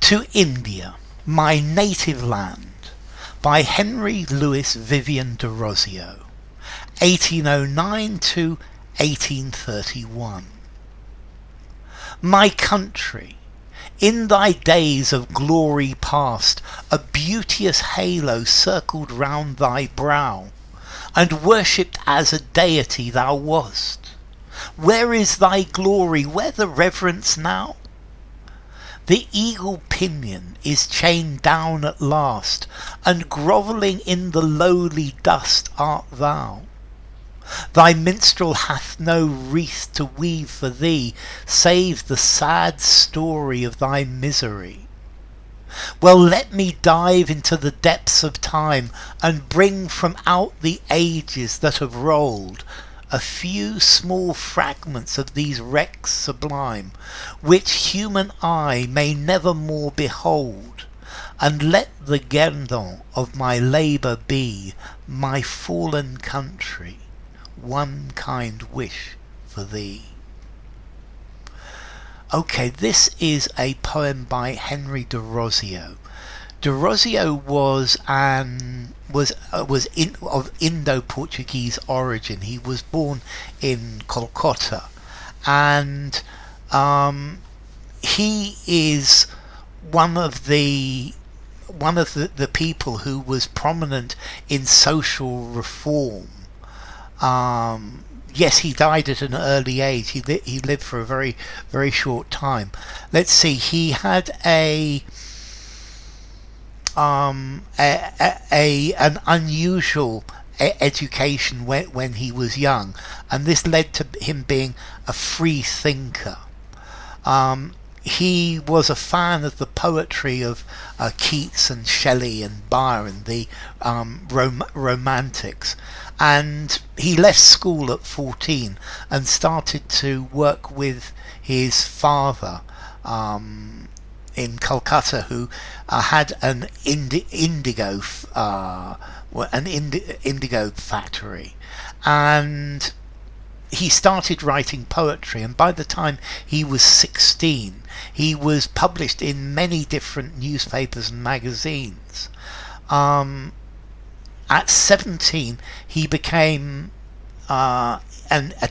To India, my native land, by Henry Louis Vivian Derozio, 1809 to 1831. My country, in thy days of glory past, a beauteous halo circled round thy brow, and worshipped as a deity thou wast. Where is thy glory, where the reverence now? The eagle pinion is chained down at last, and grovelling in the lowly dust art thou. Thy minstrel hath no wreath to weave for thee, save the sad story of thy misery. Well, let me dive into the depths of time, and bring from out the ages that have rolled a few small fragments of these wrecks sublime, which human eye may never more behold, and let the guerdon of my labour be, my fallen country, one kind wish for thee. Okay, this is a poem by Henry Derozio. Derozio was of Indo-Portuguese origin. He was born in Kolkata, and he is one of the people who was prominent in social reform. Yes, he died at an early age. He lived for a very, very short time. Let's see. He had an unusual education when he was young, and this led to him being a free thinker. He was a fan of the poetry of Keats and Shelley and Byron, the Romantics, and he left school at 14 and started to work with his father in Calcutta, who had an indigo factory, and he started writing poetry, and by the time he was 16 he was published in many different newspapers and magazines. At 17 he became a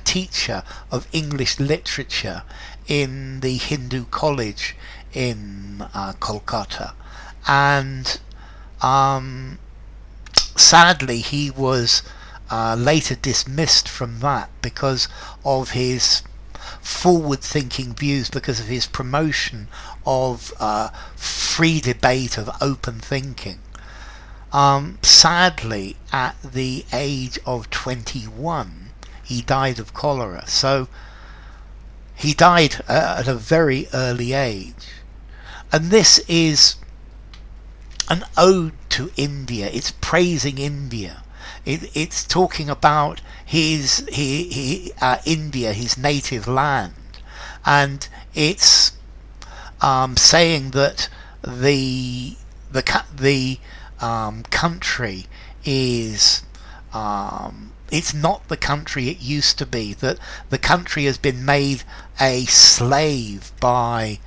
teacher of English literature in the Hindu college in Kolkata, and sadly he was later dismissed from that because of his forward-thinking views, because of his promotion of free debate, of open thinking. Sadly, at the age of 21 he died of cholera, so he died at a very early age. And this is an ode to India. It's praising India. It's talking about India, his native land, and it's saying that the country is it's not the country it used to be. That the country has been made a slave by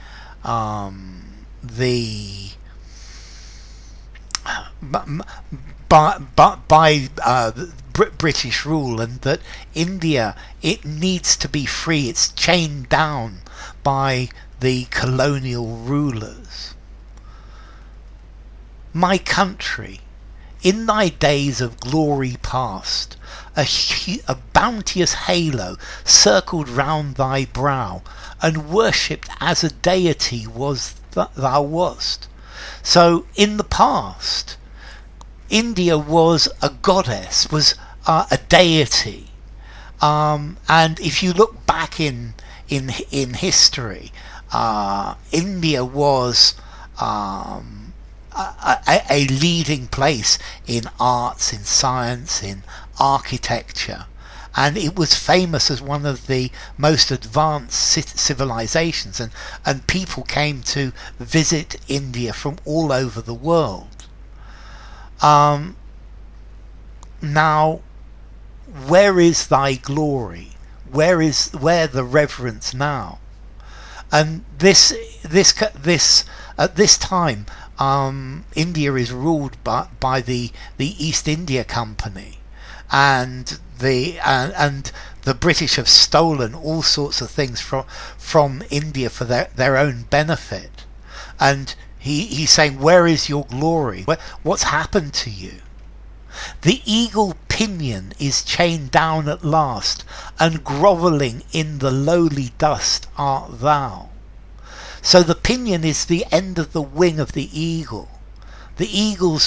British rule, and that India, it needs to be free. It's chained down by the colonial rulers. My country, in thy days of glory past, a bounteous halo circled round thy brow, and worshipped as a deity thou wast. So in the past, India was a goddess, was a deity, and if you look back in history, India was a leading place in arts, in science, in architecture, and it was famous as one of the most advanced civilizations, and people came to visit India from all over the world. Now, where is thy glory? Where the reverence now? And this at this time, India is ruled by the East India Company, and the British have stolen all sorts of things from India for their own benefit. And he's saying, where is your glory? What's happened to you? The eagle pinion is chained down at last, and grovelling in the lowly dust art thou. So the pinion is the end of the wing of the eagle. The eagle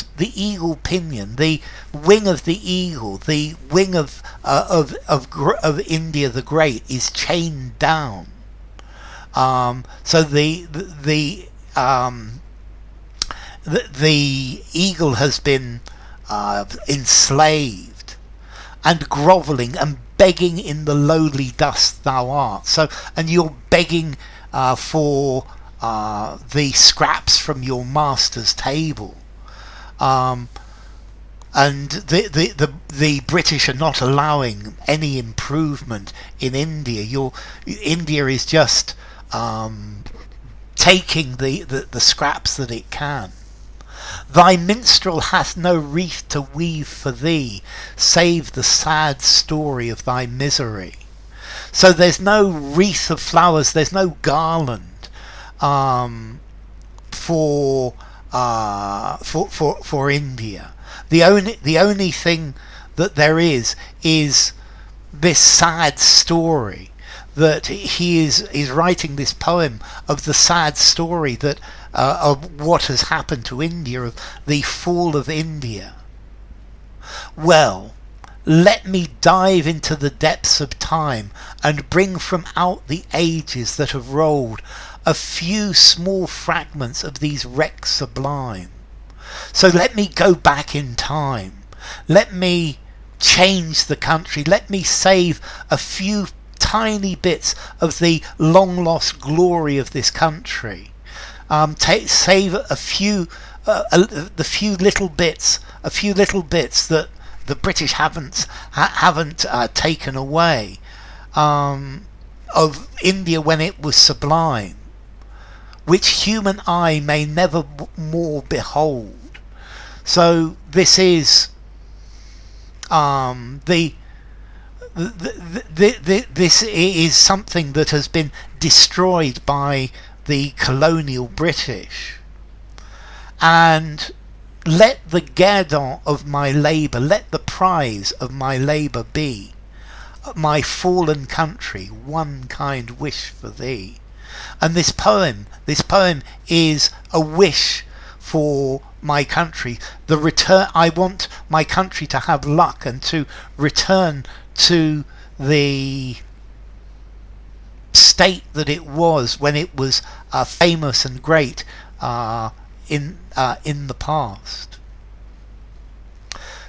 pinion, the wing of the eagle, the wing of India the Great is chained down. So the eagle has been enslaved, and grovelling and begging in the lowly dust thou art. So, and you're begging for the scraps from your master's table. And the British are not allowing any improvement in India. India is just taking the scraps that it can. Thy minstrel hath no wreath to weave for thee, save the sad story of thy misery. So there's no wreath of flowers, there's no garland for India. The only thing that there is this sad story, that he is writing this poem of the sad story that of what has happened to India, of the fall of India. Well, let me dive into the depths of time and bring from out the ages that have rolled a few small fragments of these wrecks sublime. So let me go back in time. Let me change the country. Let me save a few tiny bits of the long lost glory of this country. Save a few little bits that the British haven't taken away of India when it was sublime, which human eye may never more behold. So this is this is something that has been destroyed by the colonial British. And let the guerdon of my labour, let the prize of my labour be, my fallen country, one kind wish for thee. And this poem is a wish for my country. The return, I want my country to have luck and to return to the state that it was when it was famous and great in the past.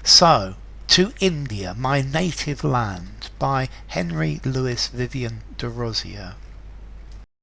So, To India, My Native Land, by Henry Louis Vivian Derozio.